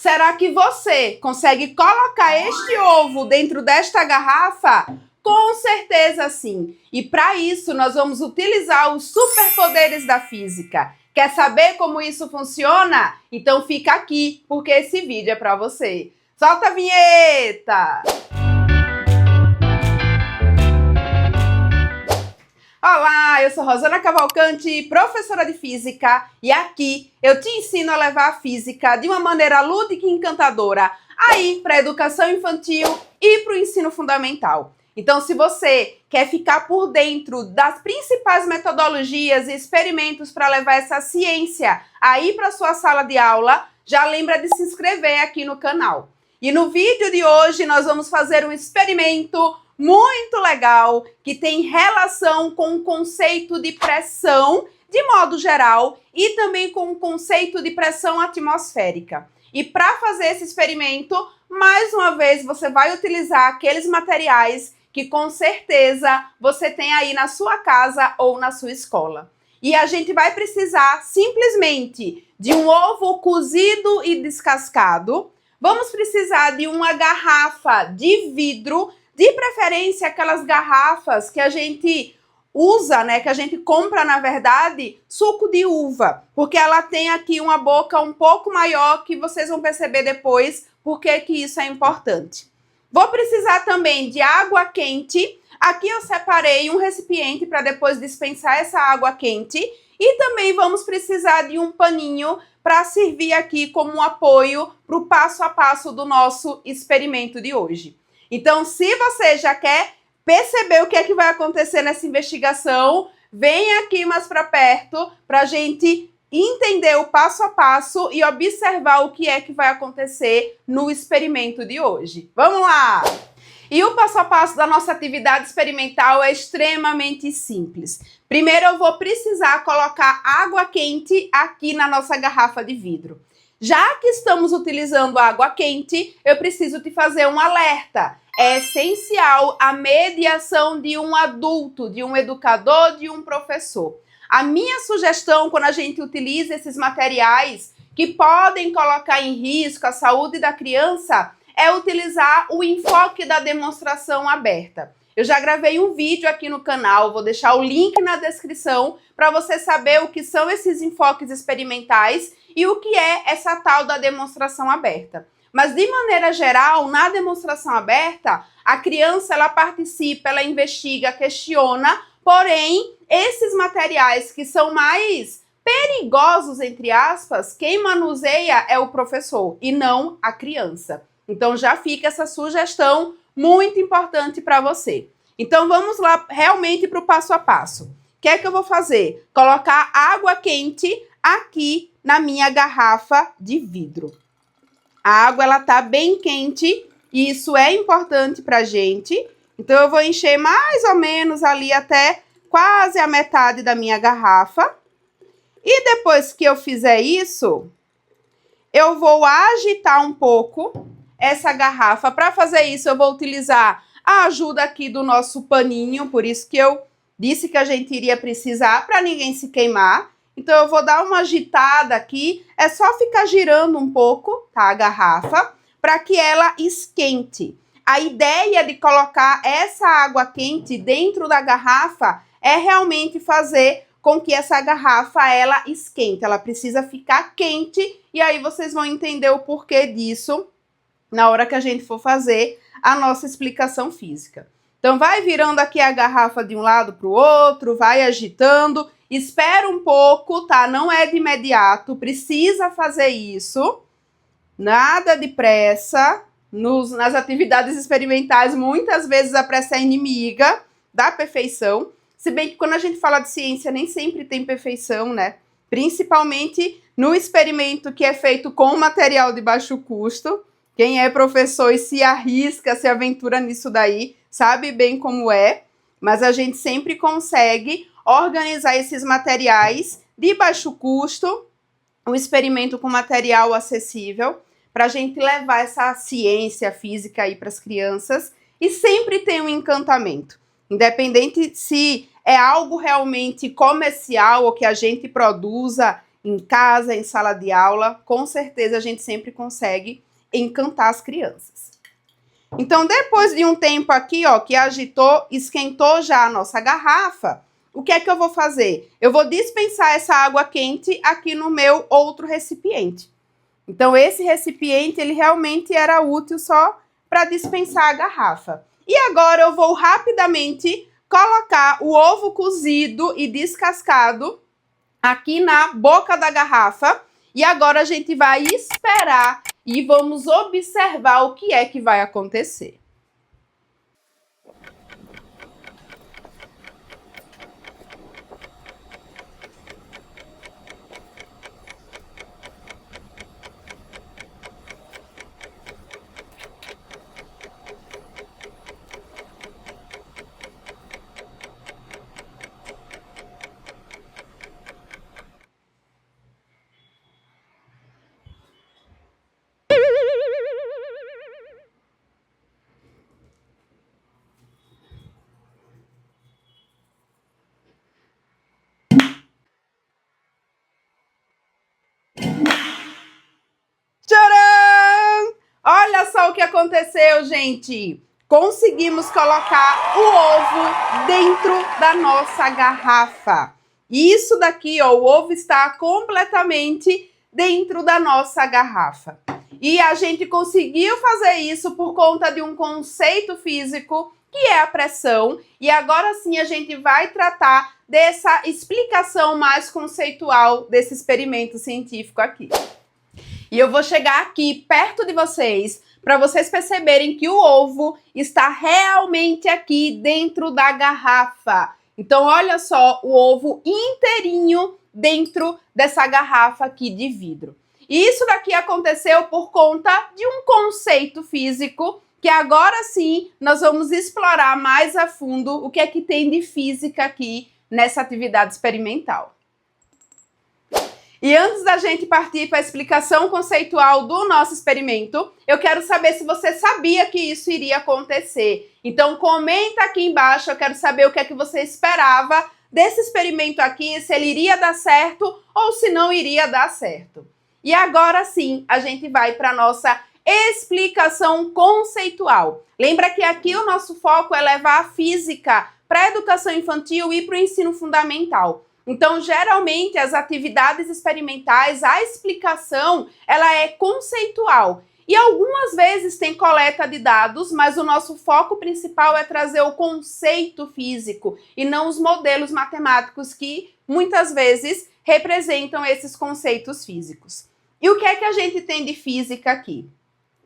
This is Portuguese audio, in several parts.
Será que você consegue colocar este ovo dentro desta garrafa? Com certeza sim! E para isso nós vamos utilizar os superpoderes da física. Quer saber como isso funciona? Então fica aqui, porque esse vídeo é para você. Solta a vinheta! Olá, eu sou Rosana Cavalcante, professora de física, e aqui eu te ensino a levar a física de uma maneira lúdica e encantadora aí para a educação infantil e para o ensino fundamental. Então, se você quer ficar por dentro das principais metodologias e experimentos para levar essa ciência aí para sua sala de aula, já lembra de se inscrever aqui no canal. E no vídeo de hoje nós vamos fazer um experimento muito legal que tem relação com o conceito de pressão de modo geral e também com o conceito de pressão atmosférica. E para fazer esse experimento, mais uma vez você vai utilizar aqueles materiais que com certeza você tem aí na sua casa ou na sua escola. E a gente vai precisar simplesmente de um ovo cozido e descascado. Vamos precisar de uma garrafa de vidro, de preferência aquelas garrafas que a gente usa, né, que a gente compra, na verdade, suco de uva, porque ela tem aqui uma boca um pouco maior que vocês vão perceber depois porque que isso é importante. Vou precisar também de água quente. Aqui eu separei um recipiente para depois dispensar essa água quente e também vamos precisar de um paninho para servir aqui como um apoio para o passo a passo do nosso experimento de hoje. Então, se você já quer perceber o que é que vai acontecer nessa investigação, vem aqui mais para perto para a gente entender o passo a passo e observar o que é que vai acontecer no experimento de hoje. Vamos lá! E o passo a passo da nossa atividade experimental é extremamente simples. Primeiro eu vou precisar colocar água quente aqui na nossa garrafa de vidro. Já que estamos utilizando água quente, eu preciso te fazer um alerta. É essencial a mediação de um adulto, de um educador, de um professor. A minha sugestão, quando a gente utiliza esses materiais que podem colocar em risco a saúde da criança, é utilizar o enfoque da demonstração aberta. Eu já gravei um vídeo aqui no canal, vou deixar o link na descrição para você saber o que são esses enfoques experimentais e o que é essa tal da demonstração aberta. Mas, de maneira geral, na demonstração aberta, a criança ela participa, ela investiga, questiona, porém, esses materiais que são mais perigosos, entre aspas, quem manuseia é o professor e não a criança. Então, já fica essa sugestão muito importante para você. Então, vamos lá realmente para o passo a passo. O que é que eu vou fazer? Colocar água quente aqui na minha garrafa de vidro. A água ela tá bem quente e isso é importante pra gente. Então eu vou encher mais ou menos ali até quase a metade da minha garrafa. E depois que eu fizer isso, eu vou agitar um pouco essa garrafa. Para fazer isso eu vou utilizar a ajuda aqui do nosso paninho, por isso que eu disse que a gente iria precisar para ninguém se queimar. Então, eu vou dar uma agitada aqui, é só ficar girando um pouco, tá, a garrafa, para que ela esquente. A ideia de colocar essa água quente dentro da garrafa é realmente fazer com que essa garrafa, ela esquente. Ela precisa ficar quente e aí vocês vão entender o porquê disso na hora que a gente for fazer a nossa explicação física. Então, vai virando aqui a garrafa de um lado para o outro, vai agitando. Espera um pouco, tá? Não é de imediato, precisa fazer isso. Nada de pressa. Nas atividades experimentais, muitas vezes a pressa é inimiga da perfeição. Se bem que quando a gente fala de ciência, nem sempre tem perfeição, né? Principalmente no experimento que é feito com material de baixo custo. Quem é professor e se arrisca, se aventura nisso daí, sabe bem como é. Mas a gente sempre consegue organizar esses materiais de baixo custo, um experimento com material acessível, para a gente levar essa ciência física aí para as crianças e sempre tem um encantamento. Independente se é algo realmente comercial ou que a gente produza em casa, em sala de aula, com certeza a gente sempre consegue encantar as crianças. Então, depois de um tempo aqui, ó, que agitou, esquentou já a nossa garrafa, o que é que eu vou fazer? Eu vou dispensar essa água quente aqui no meu outro recipiente. Então, esse recipiente, ele realmente era útil só para dispensar a garrafa. E agora eu vou rapidamente colocar o ovo cozido e descascado aqui na boca da garrafa. E agora a gente vai esperar e vamos observar o que é que vai acontecer. Tcharam! Olha só o que aconteceu, gente. Conseguimos colocar o ovo dentro da nossa garrafa. Isso daqui, ó, o ovo está completamente dentro da nossa garrafa. E a gente conseguiu fazer isso por conta de um conceito físico, que é a pressão. E agora sim a gente vai tratar dessa explicação mais conceitual desse experimento científico aqui. E eu vou chegar aqui perto de vocês para vocês perceberem que o ovo está realmente aqui dentro da garrafa. Então, olha só o ovo inteirinho dentro dessa garrafa aqui de vidro. E isso daqui aconteceu por conta de um conceito físico que agora sim nós vamos explorar mais a fundo o que é que tem de física aqui nessa atividade experimental. E antes da gente partir para a explicação conceitual do nosso experimento, eu quero saber se você sabia que isso iria acontecer. Então comenta aqui embaixo, eu quero saber o que é que você esperava desse experimento aqui, se ele iria dar certo ou se não iria dar certo. E agora sim, a gente vai para a nossa explicação conceitual. Lembra que aqui o nosso foco é levar a física para a educação infantil e para o ensino fundamental. Então, geralmente, as atividades experimentais, a explicação, ela é conceitual. E algumas vezes tem coleta de dados, mas o nosso foco principal é trazer o conceito físico e não os modelos matemáticos que, muitas vezes, representam esses conceitos físicos. E o que é que a gente tem de física aqui?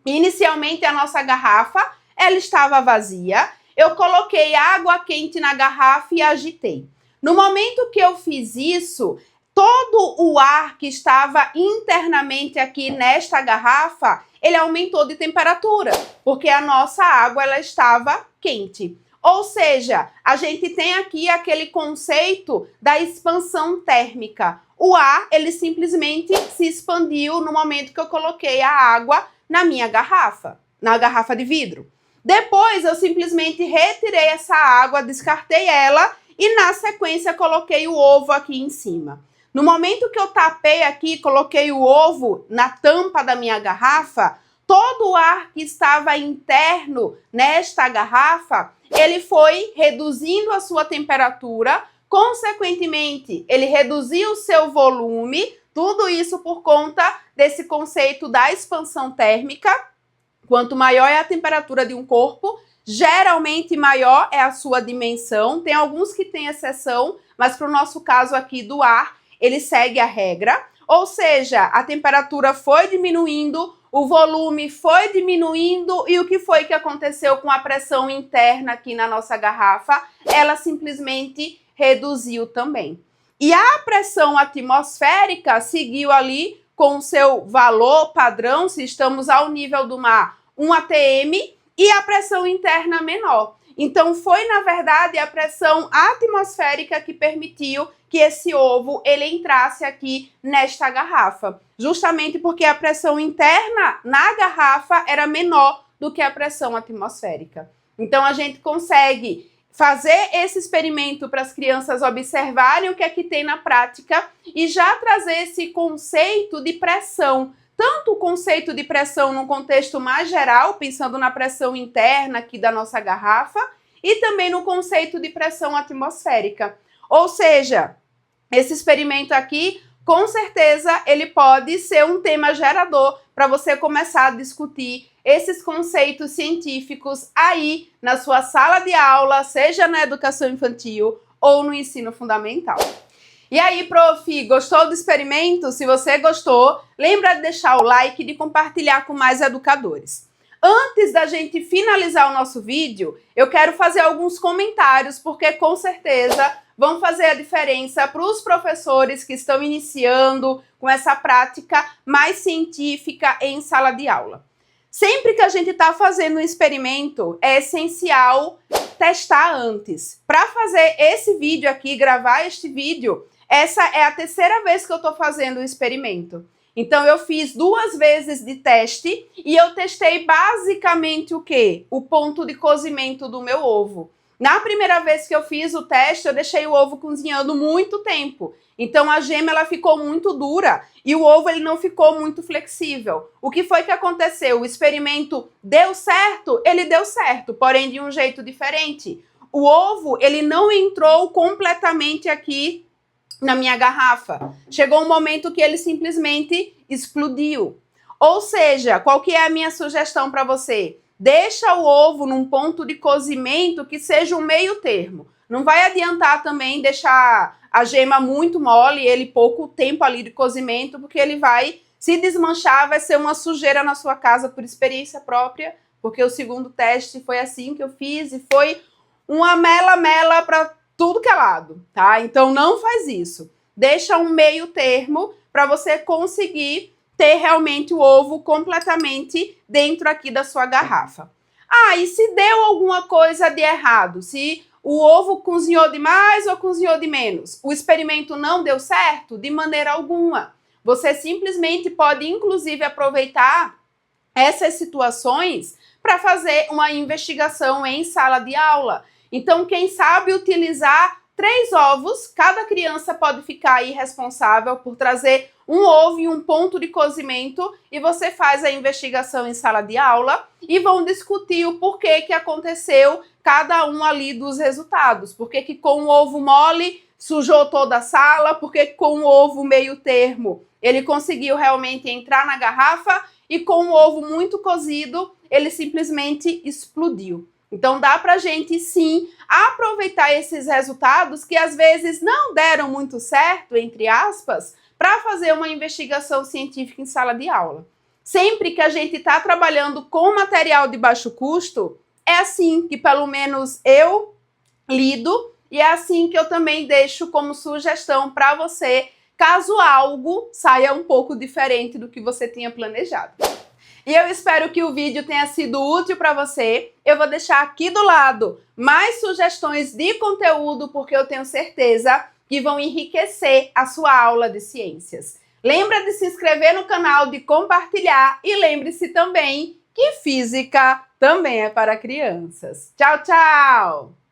Inicialmente, a nossa garrafa, ela estava vazia. Eu coloquei água quente na garrafa e agitei. No momento que eu fiz isso, todo o ar que estava internamente aqui nesta garrafa, ele aumentou de temperatura, porque a nossa água ela estava quente. Ou seja, a gente tem aqui aquele conceito da expansão térmica. O ar, ele simplesmente se expandiu no momento que eu coloquei a água na minha garrafa, na garrafa de vidro. Depois, eu simplesmente retirei essa água, descartei ela, e na sequência coloquei o ovo aqui em cima. No momento que eu tapei aqui, coloquei o ovo na tampa da minha garrafa, todo o ar que estava interno nesta garrafa, ele foi reduzindo a sua temperatura, consequentemente, ele reduziu o seu volume, tudo isso por conta desse conceito da expansão térmica. Quanto maior é a temperatura de um corpo, geralmente maior é a sua dimensão. Tem alguns que têm exceção, mas para o nosso caso aqui do ar, ele segue a regra. Ou seja, a temperatura foi diminuindo, o volume foi diminuindo e o que foi que aconteceu com a pressão interna aqui na nossa garrafa? Ela simplesmente reduziu também. E a pressão atmosférica seguiu ali com o seu valor padrão, se estamos ao nível do mar, 1 atm, e a pressão interna menor. Então, foi, na verdade, a pressão atmosférica que permitiu que esse ovo ele entrasse aqui nesta garrafa. Justamente porque a pressão interna na garrafa era menor do que a pressão atmosférica. Então, a gente consegue fazer esse experimento para as crianças observarem o que é que tem na prática e já trazer esse conceito de pressão. Tanto o conceito de pressão num contexto mais geral, pensando na pressão interna aqui da nossa garrafa, e também no conceito de pressão atmosférica. Ou seja, esse experimento aqui, com certeza, ele pode ser um tema gerador para você começar a discutir esses conceitos científicos aí na sua sala de aula, seja na educação infantil ou no ensino fundamental. E aí, prof, gostou do experimento? Se você gostou, lembra de deixar o like e de compartilhar com mais educadores. Antes da gente finalizar o nosso vídeo, eu quero fazer alguns comentários, porque com certeza vão fazer a diferença para os professores que estão iniciando com essa prática mais científica em sala de aula. Sempre que a gente está fazendo um experimento, é essencial testar antes. Para fazer esse vídeo aqui, gravar este vídeo, essa é a terceira vez que eu estou fazendo o experimento. Então, eu fiz 2 vezes de teste e eu testei basicamente o quê? O ponto de cozimento do meu ovo. Na primeira vez que eu fiz o teste, eu deixei o ovo cozinhando muito tempo. Então, a gema ela ficou muito dura e o ovo ele não ficou muito flexível. O que foi que aconteceu? O experimento deu certo? Ele deu certo, porém de um jeito diferente. O ovo ele não entrou completamente aqui na minha garrafa. Chegou um momento que ele simplesmente explodiu. Ou seja, qual que é a minha sugestão para você? Deixa o ovo num ponto de cozimento que seja um meio termo. Não vai adiantar também deixar a gema muito mole, ele pouco tempo ali de cozimento, porque ele vai se desmanchar, vai ser uma sujeira na sua casa por experiência própria, porque o segundo teste foi assim que eu fiz e foi uma mela para tudo que é lado, tá? Então não faz isso. Deixa um meio termo para você conseguir ter realmente o ovo completamente dentro aqui da sua garrafa. Ah, e se deu alguma coisa de errado? Se o ovo cozinhou demais ou cozinhou de menos? O experimento não deu certo? De maneira alguma. Você simplesmente pode, inclusive, aproveitar essas situações para fazer uma investigação em sala de aula. Então, quem sabe utilizar 3 ovos, cada criança pode ficar aí responsável por trazer um ovo e um ponto de cozimento e você faz a investigação em sala de aula e vão discutir o porquê que aconteceu cada um ali dos resultados. Por que que com o ovo mole sujou toda a sala, por que com o ovo meio termo ele conseguiu realmente entrar na garrafa e com o ovo muito cozido ele simplesmente explodiu. Então dá pra gente sim aproveitar esses resultados que às vezes não deram muito certo, entre aspas, para fazer uma investigação científica em sala de aula. Sempre que a gente está trabalhando com material de baixo custo, é assim que pelo menos eu lido e é assim que eu também deixo como sugestão para você, caso algo saia um pouco diferente do que você tinha planejado. E eu espero que o vídeo tenha sido útil para você. Eu vou deixar aqui do lado mais sugestões de conteúdo, porque eu tenho certeza que vão enriquecer a sua aula de ciências. Lembra de se inscrever no canal, de compartilhar e lembre-se também que física também é para crianças. Tchau, tchau!